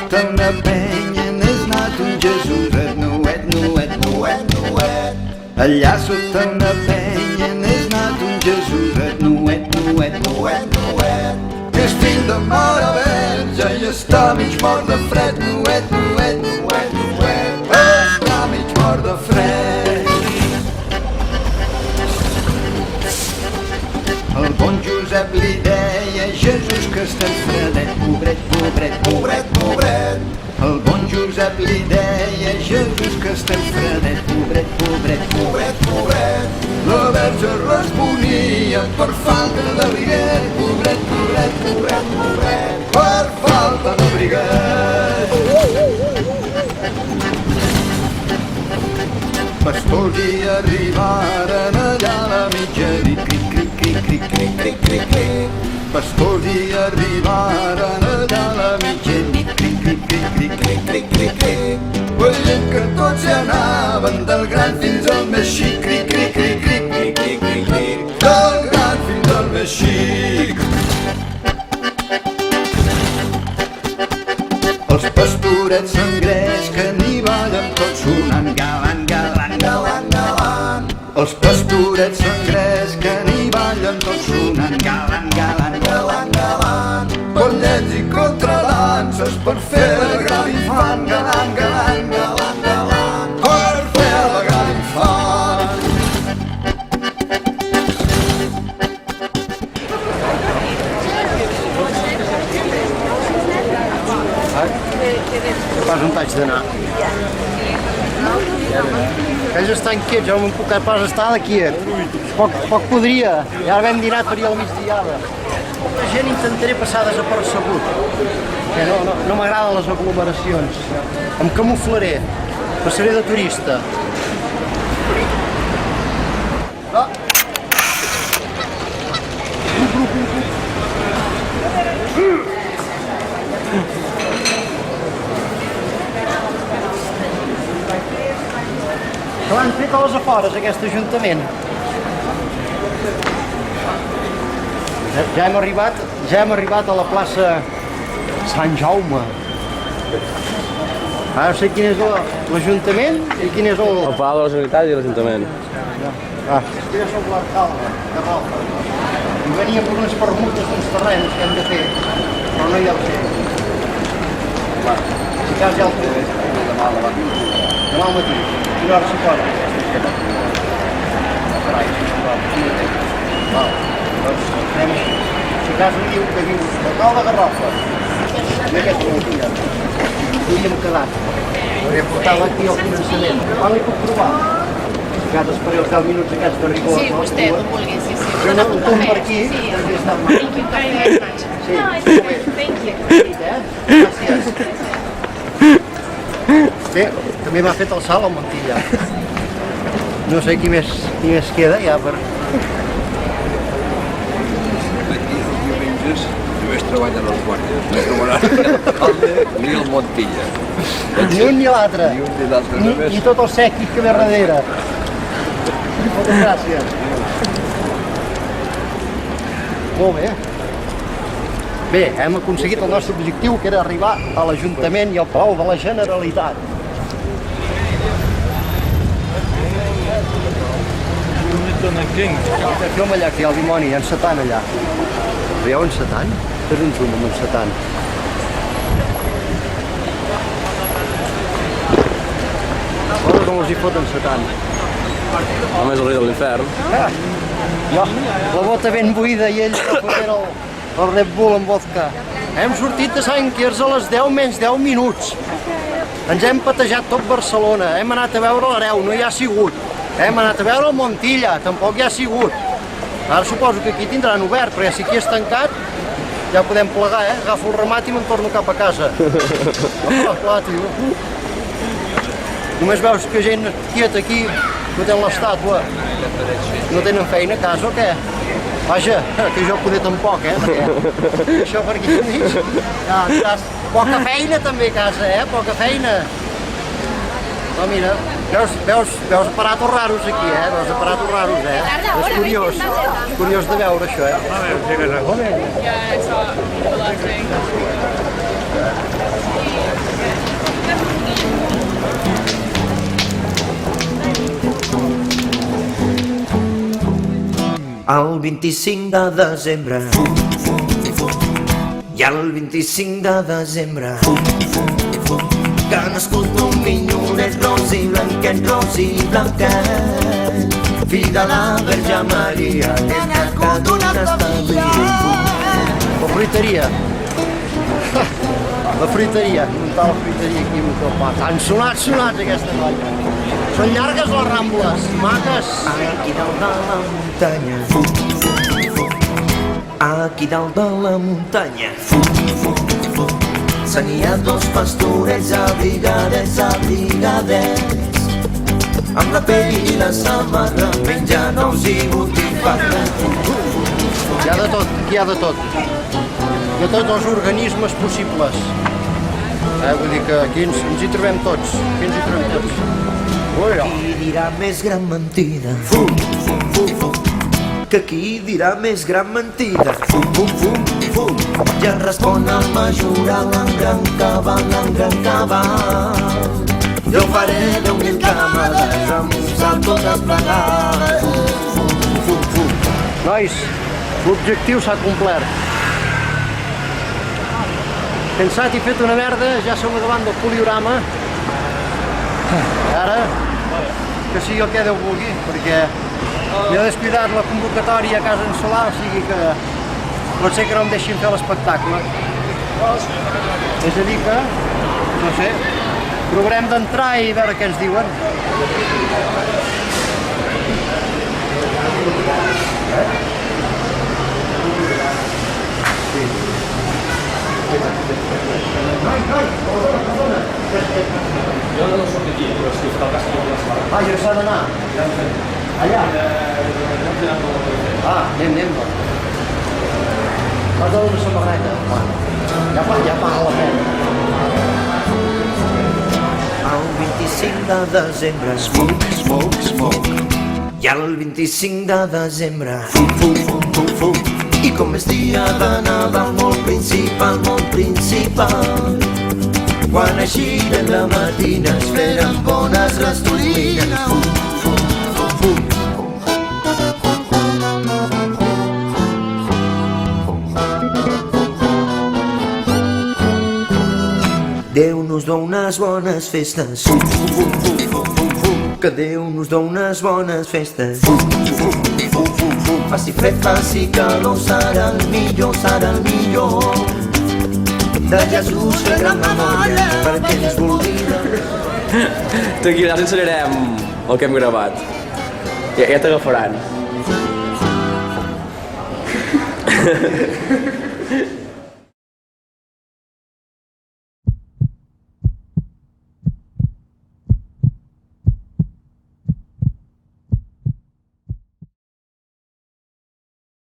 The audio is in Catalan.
sota una penya n'és nat un Jesuset nuet, nuet, nuet, nuet. Allà sota una penya n'és nat un Jesuset nuet, nuet, nuet, nuet. És fill de mare verge i està mig mort de fred, nuet, nuet, nuet, nuet. Està mig mort de fred. El bon Josep li deia Jesús que estàs fredet, pobret, pobret, pobret, pobret. El bon Josep li deia Jesús que estàs fredet, pobret, pobret, pobret, pobret. La verge responia per falta d'abriguet, pobret, pobret, pobret, pobret, per falta d'abriguet. Pastors hi arribaren allà a la mitjanit, cric, cric, cric, cric, cric, cric, cric, cric. Pastors hi arribaren allà a la mitjanit, cric, cric, cric, cric, cric, cric, cric, cric. Veient que tots hi anaven del gran fins al més xic, cric, cric, cric, cric, cric, cric, cric, cric, del gran fins al més xic. Els pastorets s'engresquen i ballen tots sonant galant, galant, galant, galant. Els pastorets s'engresquen i ballen tots sonant galant, galant, galant, galant. Ballets i contradanses per fer la gran infant, galant, galant, galant, galant, per fer la gran infant. Fas un taig d'anar. Ells estan quiets, jo no me'n puc pas estar de quiet. Poc podria, ja vam dinat per allà al migdiada. La gent intentaré passar desapercebut, que no m'agraden les aglomeracions. Em camuflaré, passaré de turista. Que l'han fet a les afores, aquest ajuntament. Ja hem arribat a la plaça Sant Jaume. Ara sé quin és l'Ajuntament i quin és el... El Palau de la Generalitat i l'Ajuntament. Jo soc l'alcalde de Ralfa. I veníem per unes permutes d'uns terrenys que hem de fer, però no hi ha el ser. Si cas ja el té. Demà al matí. Quina hora s'hi posa? Doncs anem així. Si cas li diu que diu l'alcalde de Garrofes i aquest montilla. Hauríem quedat. Hauríem portat aquí al finançament. Quan li puc provar? Si cas espereu els 10 minuts aquests de rigor. Sí, vostè ho vulgui, sí. Jo no un punt per aquí, perquè està mal. Thank you very much. Sí. No, it's okay. Thank you. Gràcies. Bé, també m'ha fet el salt al Montilla. No sé qui més queda ja per... Aquí els diumenges només treballen els guàrdies, no trobaran l'alcalde ni el Montilla. Ni un ni l'altre. Ni un ni l'altre només. Ni tot el sèquit que ve darrere. Moltes gràcies. Molt bé. Bé, hem aconseguit el nostre objectiu, que era arribar a l'Ajuntament i al Palau de la Generalitat. Filma allà, que hi ha el dimoni, encetant allà. Veieu encetant? Fes un zoom amb encetant. Veure com els hi fot encetant. Només el rei de l'infern. Jo, la bota ben buida i ell fotent el Red Bull amb vodka. Hem sortit de Sant Quirze a les 10 menys 10 minuts. Ens hem patejat tot Barcelona, hem anat a veure l'Hereu, no hi ha sigut. Hem anat a veure el Montilla, tampoc hi ha sigut. Ara suposo que aquí tindran obert, perquè si aquí és tancat, ja podem plegar, agafo el ramat i me'n torno cap a casa. Clar, tio. Només veus que gent quieta aquí, fotent l'estàtua. No tenen feina a casa o què? Vaja, que jo poder tampoc, perquè això per aquí mig. Ja, estàs... Poca feina també a casa, poca feina. No, mira, veus aparatos raros aquí, veus aparatos raros, És curiós de veure això, Yeah, it's not relaxing. El 25 de desembre i el 25 de desembre que ha nascut un minyonet ros i blanquet, fill de la Verge Maria, que ha nascut un establit. La fruiteria. La fruiteria, muntar la fruiteria aquí a Microplà. Han sonats aquesta colla. Són llargues les rambles, maques. Aquí dalt de la muntanya, aquí dalt de la muntanya, tenia dos pastorets abrigadets, amb la pell i la samarra, menjant ous i botifarra. Hi ha de tot, aquí hi ha de tot. Hi ha tots els organismes possibles. Vull dir que aquí ens hi trobem tots. Aquí ens hi trobem tots. Qui dirà més gran mentida? Que qui dirà més gran mentida? Ja respon el majoral en gran cabal. Jo faré 10.000 camades amb un salt totes plegades. Nois, l'objectiu s'ha complert. Pensat i fet una merda, ja som acabant del poliorama. Ara, que sigui el que Déu vulgui, perquè m'he descuidat la convocatòria a casa en Solà, o sigui que pot ser que no em deixin fer l'espectacle. És a dir que, no sé, provarem d'entrar i veure què ens diuen. Ah, jo s'ha d'anar. Allà? Anem, doncs. Has de una samarreta? Ja paga la pena. El 25 de desembre, smoke. I el 25 de desembre, fum. I com és dia de Nadal molt principal, quan eixiren la matina es feren bones restolines. Fum. Déu nos dó unes bones festes, que Déu nos dó unes bones festes. Faci fred, faci calor, serà el millor de Jesús fer gran memòria perquè ens voldria. Tranquil, ara ensenyarem el que hem gravat. Ja t'agafaran.